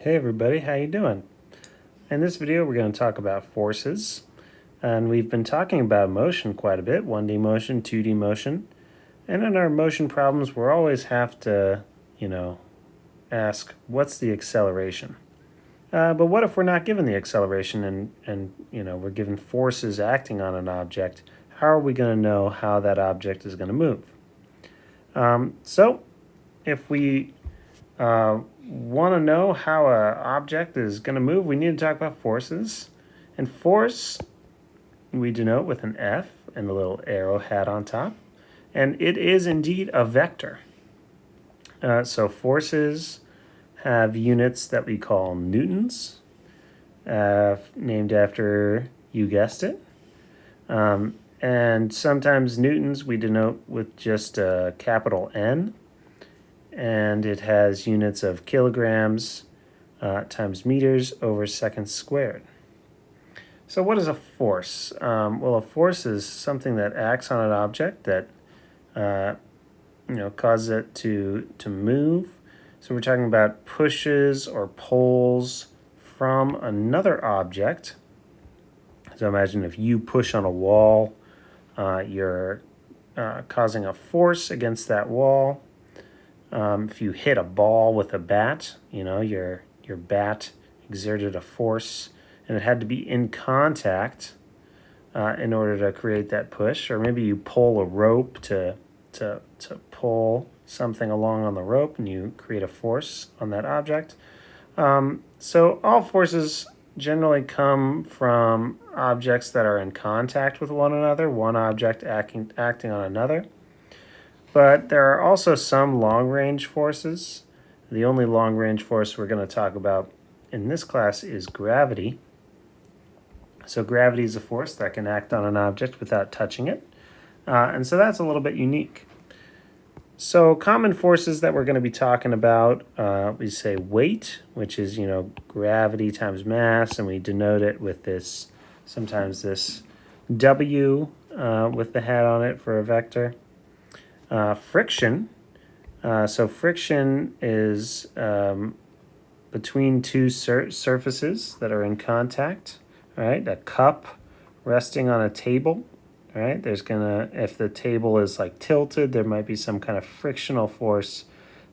Hey everybody, how you doing? In this video we're going to talk about forces, and we've been talking about motion quite a bit, 1D motion, 2D motion, and in our motion problems we always have to, ask what's the acceleration? But what if we're not given the acceleration and we're given forces acting on an object? How are we going to know how that object is going to move? So if we want to know how an object is going to move, we need to talk about forces. And force, we denote with an F and a little arrow hat on top. And it is indeed a vector. So forces have units that we call newtons, named after, you guessed it. And sometimes newtons we denote with just a capital N. And it has units of kilograms times meters over seconds squared. So what is a force? Well, a force is something that acts on an object that causes it to move. So we're talking about pushes or pulls from another object. So imagine if you push on a wall, you're causing a force against that wall. If you hit a ball with a bat, your bat exerted a force, and it had to be in contact in order to create that push. Or maybe you pull a rope to pull something along on the rope, and you create a force on that object. So all forces generally come from objects that are in contact with one another, one object acting on another. But there are also some long-range forces. The only long-range force we're going to talk about in this class is gravity. So gravity is a force that can act on an object without touching it. And so that's a little bit unique. So common forces that we're going to be talking about, we say weight, which is, gravity times mass, and we denote it with sometimes this W with the hat on it for a vector. Friction. So friction is between two surfaces that are in contact. All right, a cup resting on a table. All right, if the table is like tilted, there might be some kind of frictional force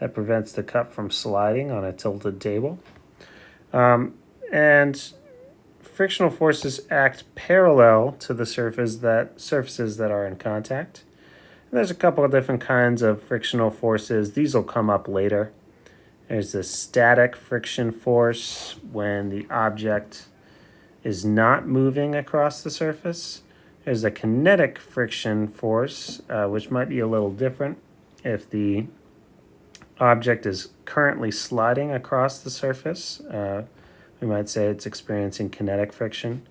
that prevents the cup from sliding on a tilted table. And frictional forces act parallel to the surfaces that are in contact. There's a couple of different kinds of frictional forces. These will come up later. There's the static friction force when the object is not moving across the surface. There's a kinetic friction force, which might be a little different if the object is currently sliding across the surface. We might say it's experiencing kinetic friction.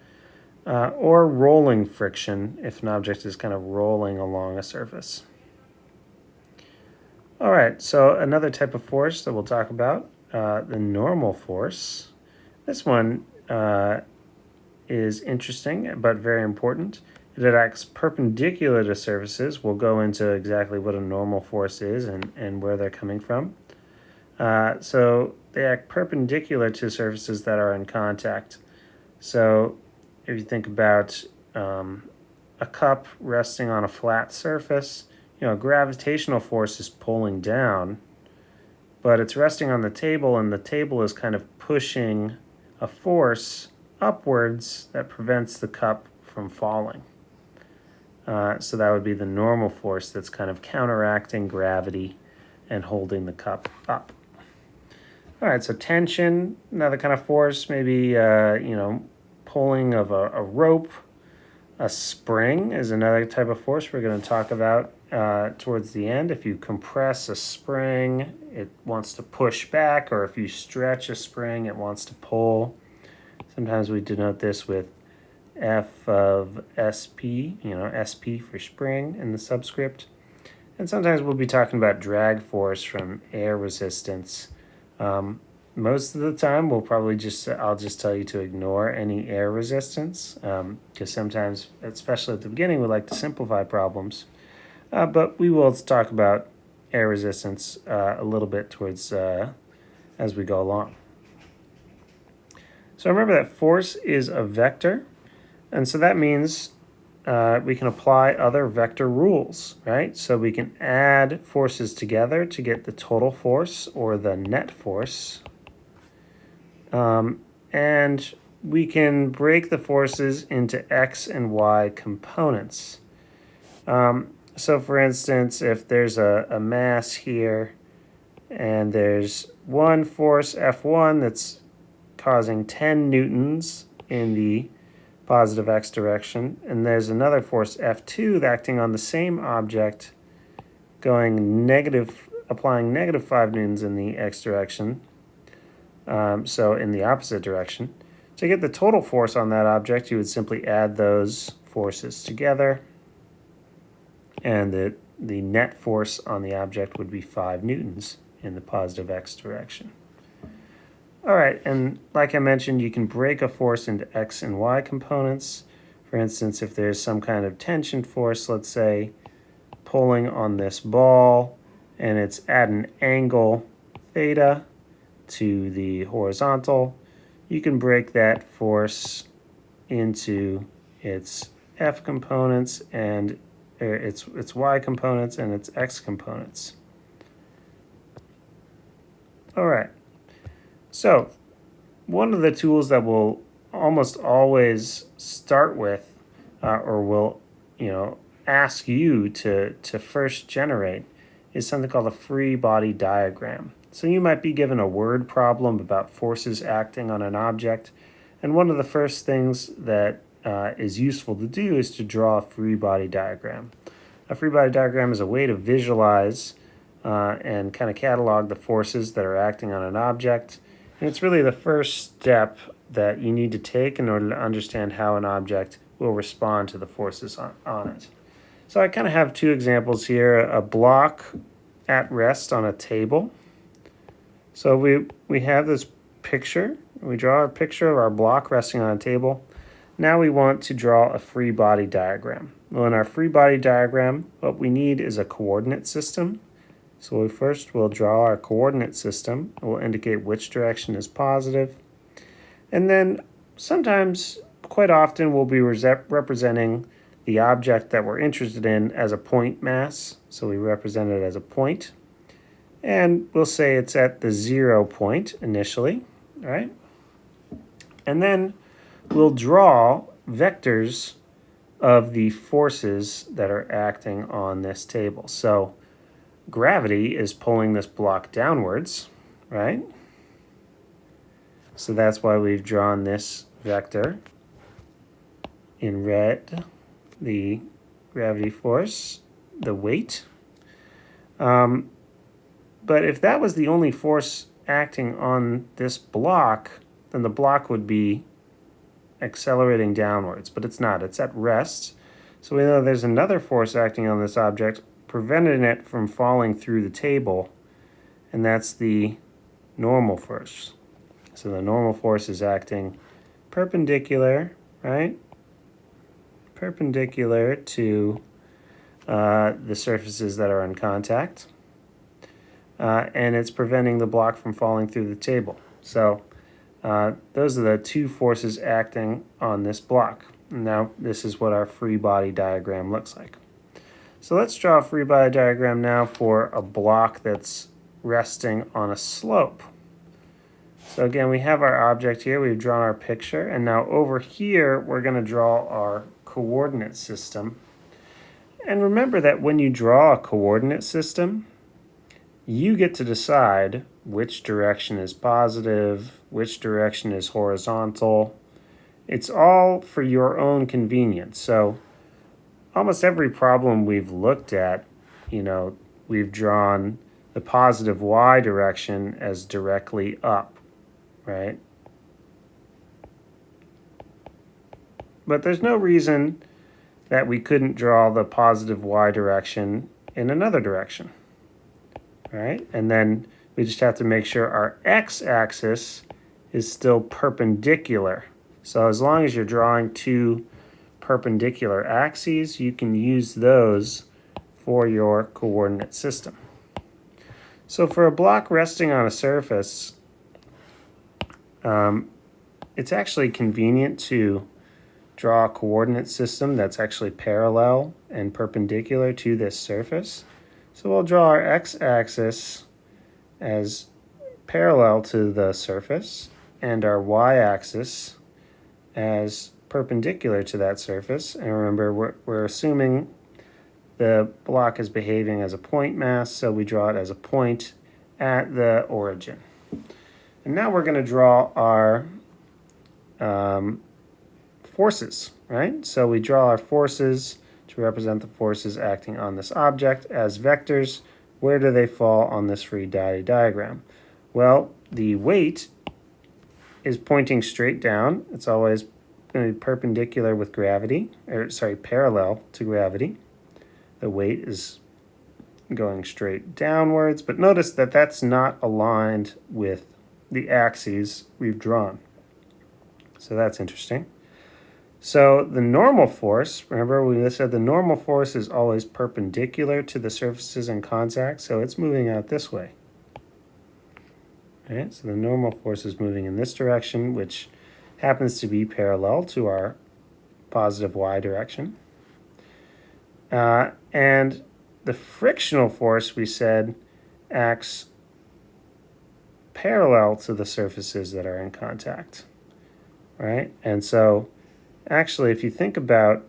Or rolling friction if an object is kind of rolling along a surface. All right, so another type of force that we'll talk about, the normal force. This one is interesting but very important. It acts perpendicular to surfaces. We'll go into exactly what a normal force is and where they're coming from. So they act perpendicular to surfaces that are in contact. So if you think about a cup resting on a flat surface, gravitational force is pulling down, but it's resting on the table, and the table is kind of pushing a force upwards that prevents the cup from falling. So that would be the normal force that's kind of counteracting gravity and holding the cup up. All right, so tension, another kind of force, maybe, pulling of a rope. A spring is another type of force we're going to talk about towards the end. If you compress a spring, it wants to push back, or if you stretch a spring, it wants to pull. Sometimes we denote this with F of SP, SP for spring in the subscript. And sometimes we'll be talking about drag force from air resistance. Most of the time, I'll just tell you to ignore any air resistance, because sometimes, especially at the beginning, we like to simplify problems. But we will talk about air resistance a little bit towards as we go along. So remember that force is a vector, and so that means we can apply other vector rules, right? So we can add forces together to get the total force or the net force. And we can break the forces into x and y components. So for instance, if there's a mass here and there's one force F1 that's causing 10 newtons in the positive x direction, and there's another force F2 acting on the same object going negative, applying negative 5 newtons in the x direction, so in the opposite direction. To get the total force on that object, you would simply add those forces together, and the net force on the object would be 5 newtons in the positive x direction. All right, and like I mentioned, you can break a force into x and y components. For instance, if there's some kind of tension force, let's say, pulling on this ball, and it's at an angle theta to the horizontal, you can break that force into its f components and its y components and its x components. All right. So one of the tools that we'll almost always start with or will, ask you to first generate is something called a free body diagram. So you might be given a word problem about forces acting on an object, and one of the first things that is useful to do is to draw a free body diagram. A free body diagram is a way to visualize and kind of catalog the forces that are acting on an object. And it's really the first step that you need to take in order to understand how an object will respond to the forces on it. So I kind of have two examples here, a block at rest on a table. So we have this picture. We draw a picture of our block resting on a table. Now we want to draw a free body diagram. Well, in our free body diagram, what we need is a coordinate system. So we'll draw our coordinate system. It will indicate which direction is positive. And then sometimes, quite often, we'll be representing the object that we're interested in as a point mass. So we represent it as a point. And we'll say it's at the 0 point initially, right? And then we'll draw vectors of the forces that are acting on this table. So gravity is pulling this block downwards, right? So that's why we've drawn this vector in red, the gravity force, the weight. But if that was the only force acting on this block, then the block would be accelerating downwards, but it's not. It's at rest. So we know there's another force acting on this object, preventing it from falling through the table, and that's the normal force. So the normal force is acting perpendicular, right? Perpendicular to the surfaces that are in contact. And it's preventing the block from falling through the table. So those are the two forces acting on this block. Now this is what our free body diagram looks like. So let's draw a free body diagram now for a block that's resting on a slope. So again, we have our object here, we've drawn our picture, and now over here we're going to draw our coordinate system. And remember that when you draw a coordinate system, you get to decide which direction is positive, which direction is horizontal. It's all for your own convenience. So almost every problem we've looked at, we've drawn the positive y direction as directly up, right? But there's no reason that we couldn't draw the positive y direction in another direction. Right? And then we just have to make sure our x-axis is still perpendicular. So as long as you're drawing two perpendicular axes, you can use those for your coordinate system. So for a block resting on a surface, it's actually convenient to draw a coordinate system that's actually parallel and perpendicular to this surface. So we'll draw our x-axis as parallel to the surface and our y-axis as perpendicular to that surface. And remember, we're assuming the block is behaving as a point mass, so we draw it as a point at the origin. And now we're going to draw our forces, right? So we draw our forces to represent the forces acting on this object as vectors. Where do they fall on this free body diagram? Well, the weight is pointing straight down. It's always going to be perpendicular with gravity, or sorry, parallel to gravity. The weight is going straight downwards, but notice that that's not aligned with the axes we've drawn. So that's interesting. So the normal force, remember we said the normal force is always perpendicular to the surfaces in contact, so it's moving out this way. Right, so the normal force is moving in this direction, which happens to be parallel to our positive y direction. And the frictional force, we said, acts parallel to the surfaces that are in contact, right? And so actually, if you think about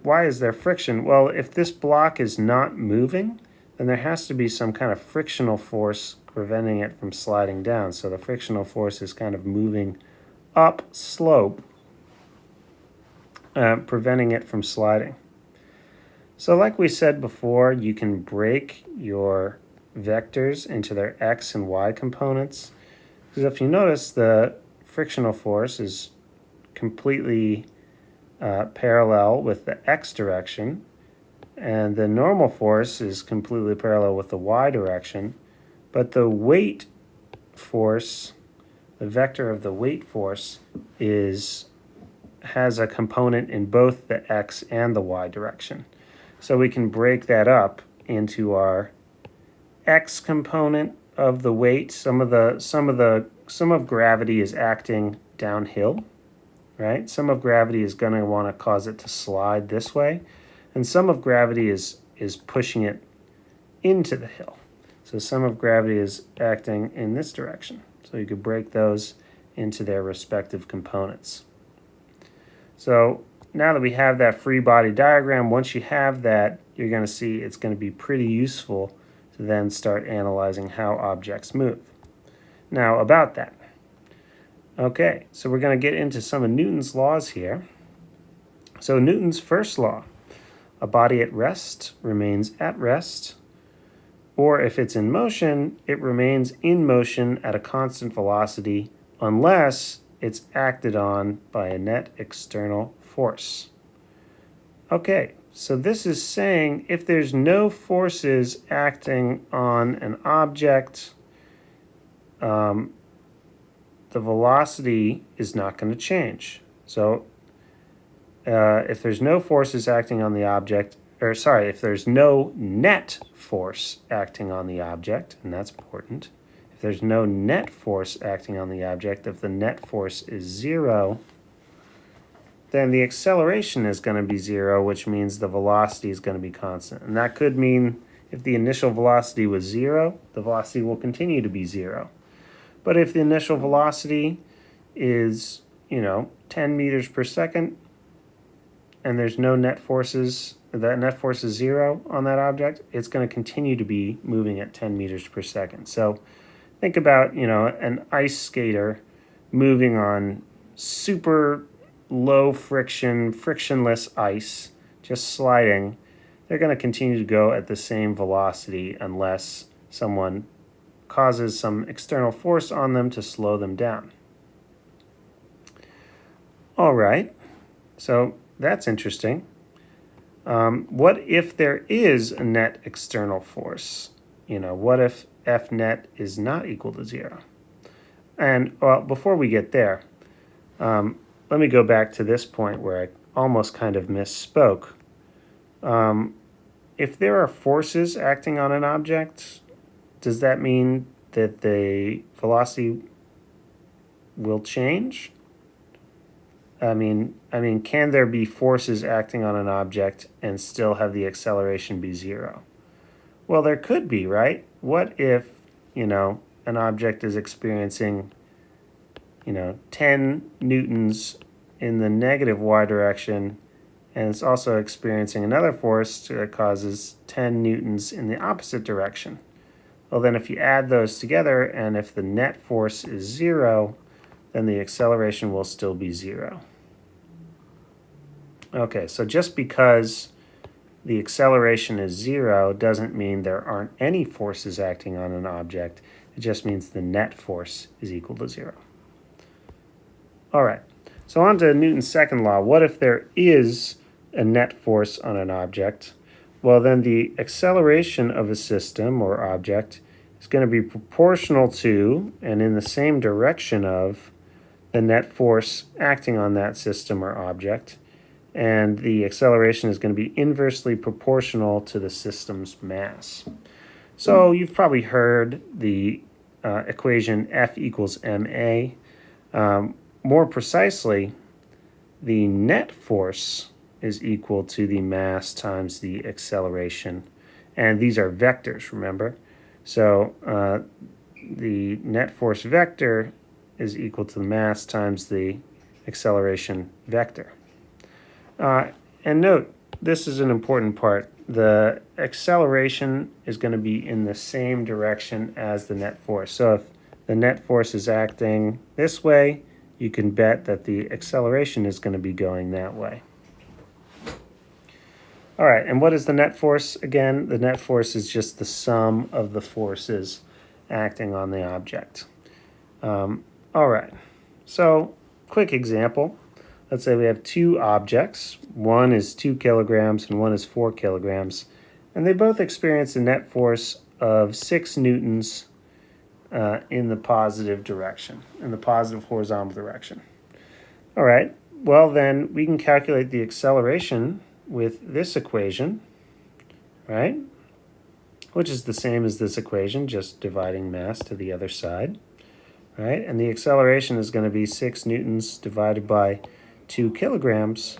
why is there friction? Well, if this block is not moving, then there has to be some kind of frictional force preventing it from sliding down. So the frictional force is kind of moving up slope, preventing it from sliding. So like we said before, you can break your vectors into their x and y components. Because if you notice, the frictional force is completely parallel with the x direction, and the normal force is completely parallel with the y direction, but the weight force, the vector of the weight force, has a component in both the x and the y direction. So we can break that up into our x component of the weight. Some of gravity is acting downhill, right? Some of gravity is going to want to cause it to slide this way, and some of gravity is pushing it into the hill. So some of gravity is acting in this direction. So you could break those into their respective components. So now that we have that free body diagram, once you have that, you're going to see it's going to be pretty useful to then start analyzing how objects move. Now about that. Okay, so we're going to get into some of Newton's laws here. So Newton's first law, a body at rest remains at rest, or if it's in motion, it remains in motion at a constant velocity unless it's acted on by a net external force. Okay, so this is saying if there's no forces acting on an object, the velocity is not going to change. So if there's no forces acting on the object, if there's no net force acting on the object, and that's important, if there's no net force acting on the object, if the net force is 0, then the acceleration is going to be 0, which means the velocity is going to be constant. And that could mean if the initial velocity was 0, the velocity will continue to be 0. But if the initial velocity is, 10 meters per second, and there's no net forces, that net force is 0 on that object, it's going to continue to be moving at 10 meters per second. So think about, an ice skater moving on super low friction, frictionless ice, just sliding. They're going to continue to go at the same velocity unless someone causes some external force on them to slow them down. All right, so that's interesting. What if there is a net external force? What if F net is not equal to 0? And well, before we get there, let me go back to this point where I almost kind of misspoke. If there are forces acting on an object, does that mean that the velocity will change? Can there be forces acting on an object and still have the acceleration be 0? Well, there could be, right? What if, an object is experiencing, 10 newtons in the negative y direction, and it's also experiencing another force that causes 10 newtons in the opposite direction? Well, then if you add those together, and if the net force is 0, then the acceleration will still be 0. Okay, so just because the acceleration is 0 doesn't mean there aren't any forces acting on an object. It just means the net force is equal to 0. All right, so on to Newton's second law. What if there is a net force on an object? Well, then the acceleration of a system or object is going to be proportional to and in the same direction of the net force acting on that system or object. And the acceleration is going to be inversely proportional to the system's mass. So you've probably heard the equation F equals ma. More precisely, the net force is equal to the mass times the acceleration. And these are vectors, remember? So the net force vector is equal to the mass times the acceleration vector. And note, this is an important part. The acceleration is going to be in the same direction as the net force. So if the net force is acting this way, you can bet that the acceleration is going to be going that way. All right, and what is the net force? Again, the net force is just the sum of the forces acting on the object. All right, so quick example. Let's say we have two objects. One is 2 kilograms and one is 4 kilograms. And they both experience a net force of 6 newtons in the positive direction, in the positive horizontal direction. All right, well then we can calculate the acceleration with this equation, right? Which is the same as this equation, just dividing mass to the other side, right? And the acceleration is going to be 6 newtons divided by 2 kilograms,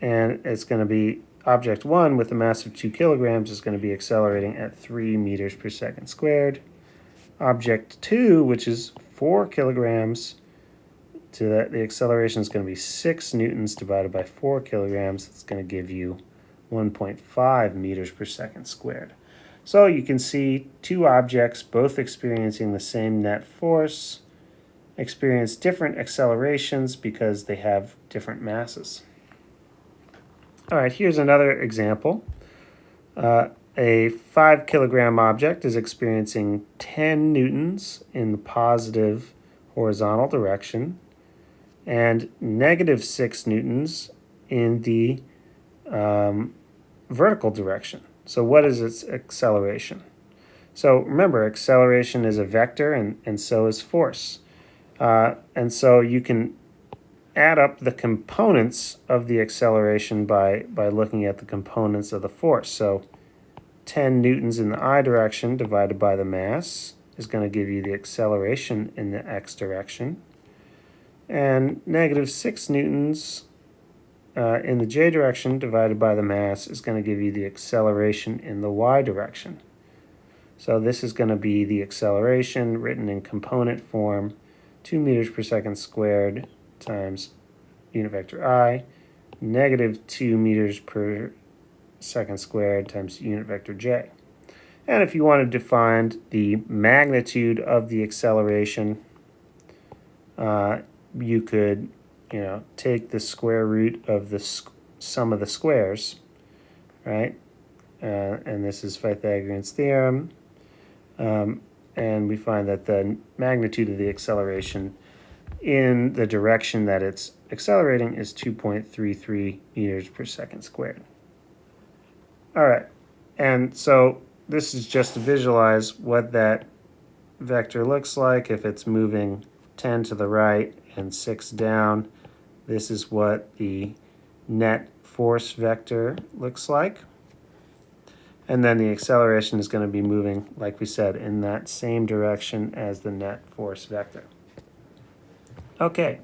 and it's going to be object 1 with a mass of 2 kilograms is going to be accelerating at 3 meters per second squared. Object 2, which is 4 kilograms, the acceleration is going to be 6 newtons divided by 4 kilograms. It's going to give you 1.5 meters per second squared. So you can see two objects both experiencing the same net force experience different accelerations because they have different masses. All right, here's another example. A 5 kilogram object is experiencing 10 newtons in the positive horizontal direction and negative 6 newtons in the vertical direction. So what is its acceleration? So remember, acceleration is a vector and so is force. And so you can add up the components of the acceleration by looking at the components of the force. So 10 newtons in the I direction divided by the mass is going to give you the acceleration in the x direction. And negative 6 newtons in the j direction divided by the mass is going to give you the acceleration in the y direction. So this is going to be the acceleration written in component form, 2 meters per second squared times unit vector I, negative 2 meters per second squared times unit vector j. And if you wanted to find the magnitude of the acceleration, you could, take the square root of the sum of the squares, right? And this is Pythagorean's theorem. And we find that the magnitude of the acceleration in the direction that it's accelerating is 2.33 meters per second squared. All right, and so this is just to visualize what that vector looks like if it's moving 10 to the right and 6 down. This is what the net force vector looks like. And then the acceleration is going to be moving, like we said, in that same direction as the net force vector. Okay,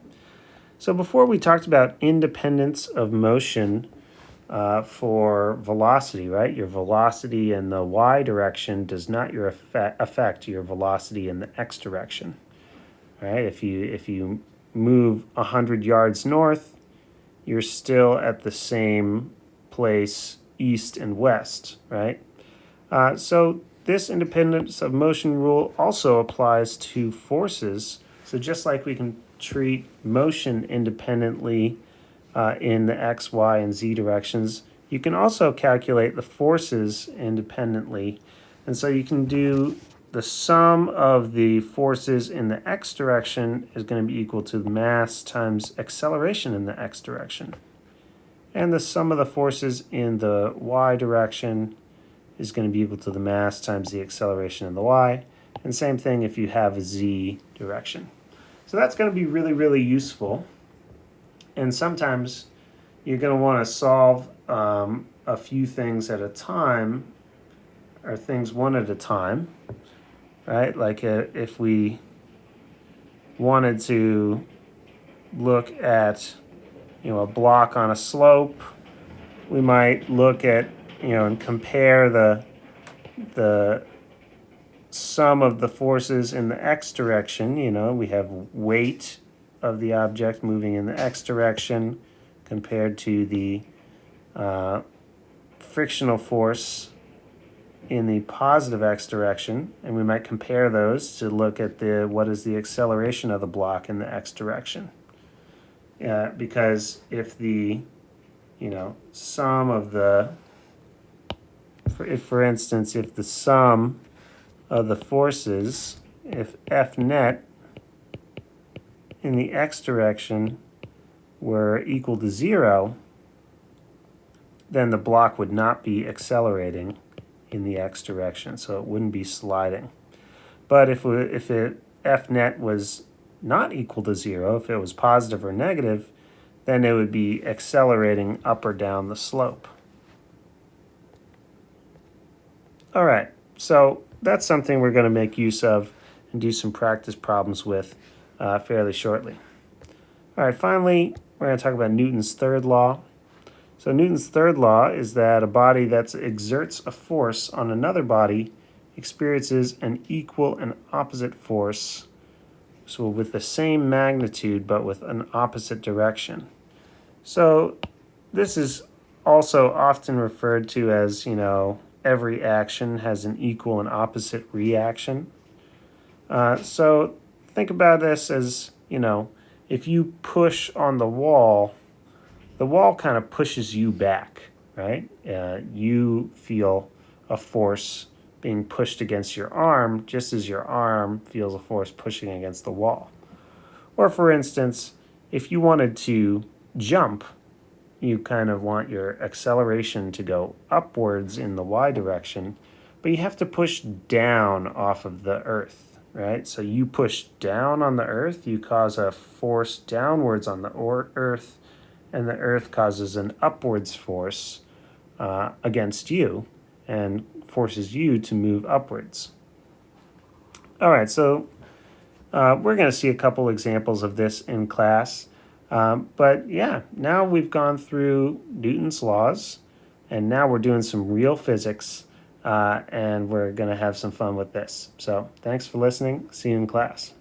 so before we talked about independence of motion for velocity, right? Your velocity in the y direction does not affect your velocity in the x direction, right? If you move 100 yards north, you're still at the same place east and west, right? So this independence of motion rule also applies to forces. So just like we can treat motion independently in the x, y, and z directions, you can also calculate the forces independently. And so you can do the sum of the forces in the x direction is going to be equal to the mass times acceleration in the x direction. And the sum of the forces in the y direction is going to be equal to the mass times the acceleration in the y. And same thing if you have a z direction. So that's going to be really, really useful. And sometimes you're going to want to solve a few things at a time, or things one at a time, right? Like if we wanted to look at, a block on a slope, we might look at, and compare the sum of the forces in the x direction. We have weight of the object moving in the x direction compared to the frictional force in the positive x direction, and we might compare those to look at what is the acceleration of the block in the x direction. Because if the sum of for instance, if the sum of the forces, if F net in the x direction were equal to 0, then the block would not be accelerating in the x direction, so it wouldn't be sliding. But if F net was not equal to 0, if it was positive or negative, then it would be accelerating up or down the slope. All right, so that's something we're going to make use of and do some practice problems with fairly shortly. All right, finally, we're going to talk about Newton's third law. So Newton's third law is that a body that exerts a force on another body experiences an equal and opposite force, so with the same magnitude but with an opposite direction. So this is also often referred to as, every action has an equal and opposite reaction. So think about this as, if you push on the wall kind of pushes you back, right? You feel a force being pushed against your arm, just as your arm feels a force pushing against the wall. Or for instance, if you wanted to jump, you kind of want your acceleration to go upwards in the y direction, but you have to push down off of the earth, right? So you push down on the earth, you cause a force downwards on the earth, and the earth causes an upwards force against you and forces you to move upwards. All right, so we're going to see a couple examples of this in class. But yeah, now we've gone through Newton's laws, and now we're doing some real physics, and we're going to have some fun with this. So thanks for listening. See you in class.